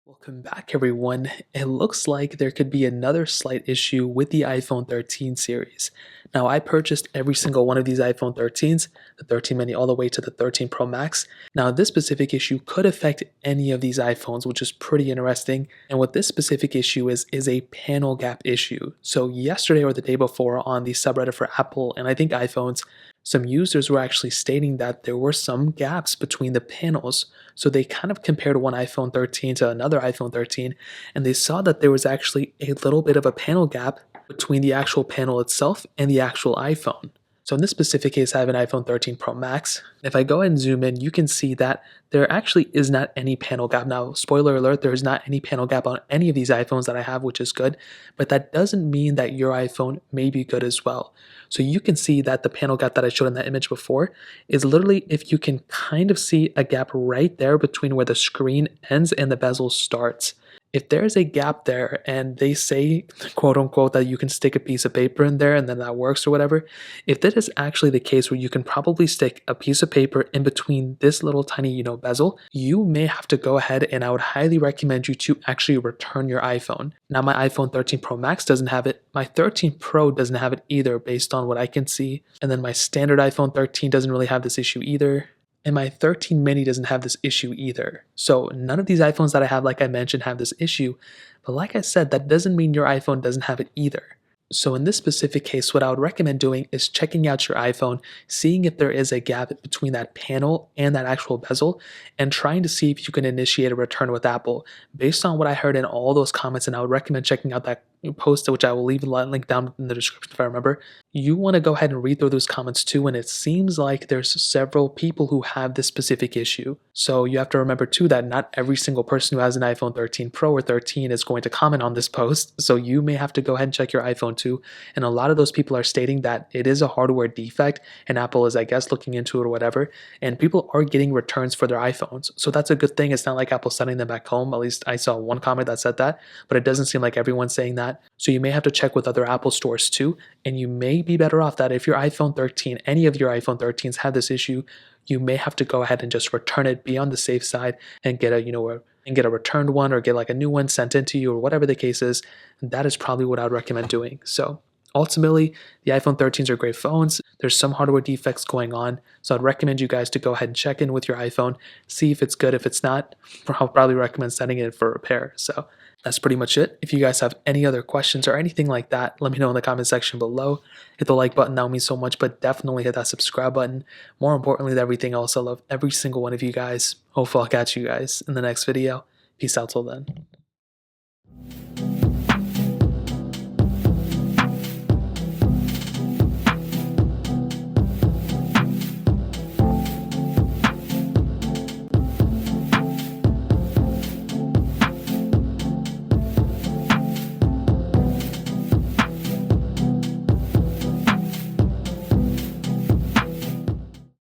Welcome back, everyone. It looks like there could be another slight issue with the iPhone 13 series. Now, I purchased every single one of these iPhone 13s, the 13 mini all the way to the 13 Pro Max. Now, this specific issue could affect any of these iPhones, which is pretty interesting. And what this specific issue is a panel gap issue. So, yesterday or the day before on the subreddit for Apple and I think iPhones, some users were actually stating that there were some gaps between the panels. So they kind of compared one iPhone 13 to another iPhone 13, and they saw that there was actually a little bit of a panel gap between the actual panel itself and the actual iPhone. So in this specific case, I have an iPhone 13 Pro Max. If I go ahead and zoom in, you can see that there actually is not any panel gap. Now, spoiler alert, there is not any panel gap on any of these iPhones that I have, which is good, but that doesn't mean that your iPhone may be good as well. So you can see that the panel gap that I showed in that image before is literally if you can kind of see a gap right there between where the screen ends and the bezel starts. If there's a gap there and they say, quote unquote, that you can stick a piece of paper in there and then that works or whatever, if that is actually the case where you can probably stick a piece of paper in between this little tiny, bezel, you may have to go ahead and I would highly recommend you to actually return your iPhone. Now, my iPhone 13 Pro Max doesn't have it. My 13 Pro doesn't have it either based on what I can see. And then my standard iPhone 13 doesn't really have this issue either. And my 13 mini doesn't have this issue either. So none of these iPhones that I have, like I mentioned, have this issue. But like I said, that doesn't mean your iPhone doesn't have it either. So in this specific case, what I would recommend doing is checking out your iPhone, seeing if there is a gap between that panel and that actual bezel, and trying to see if you can initiate a return with Apple. Based on what I heard in all those comments, and I would recommend checking out that post, which I will leave a link down in the description if I remember, you want to go ahead and read through those comments too, and it seems like there's several people who have this specific issue. So you have to remember too that not every single person who has an iPhone 13 Pro or 13 is going to comment on this post, so you may have to go ahead and check your iPhone too. And a lot of those people are stating that it is a hardware defect and Apple is, I guess, looking into it or whatever, and people are getting returns for their iPhones. So that's a good thing. It's not like Apple's sending them back home. At least I saw one comment that said that, but it doesn't seem like everyone's saying that. So you may have to check with other Apple stores too, and you may be better off that if your iPhone 13, any of your iPhone 13s have this issue, you may have to go ahead and just return it, be on the safe side, and get a returned one or get like a new one sent in to you or whatever the case is. And that is probably what I would recommend doing. So ultimately, the iPhone 13s are great phones. There's some hardware defects going on, so I'd recommend you guys to go ahead and check in with your iPhone, see if it's good. If it's not, I'll probably recommend sending it for repair. So that's pretty much it. If you guys have any other questions or anything like that, let me know in the comment section below. Hit the like button, that would mean so much, but definitely hit that subscribe button. More importantly than everything else, I love every single one of you guys. Hopefully I'll catch you guys in the next video. Peace out till then.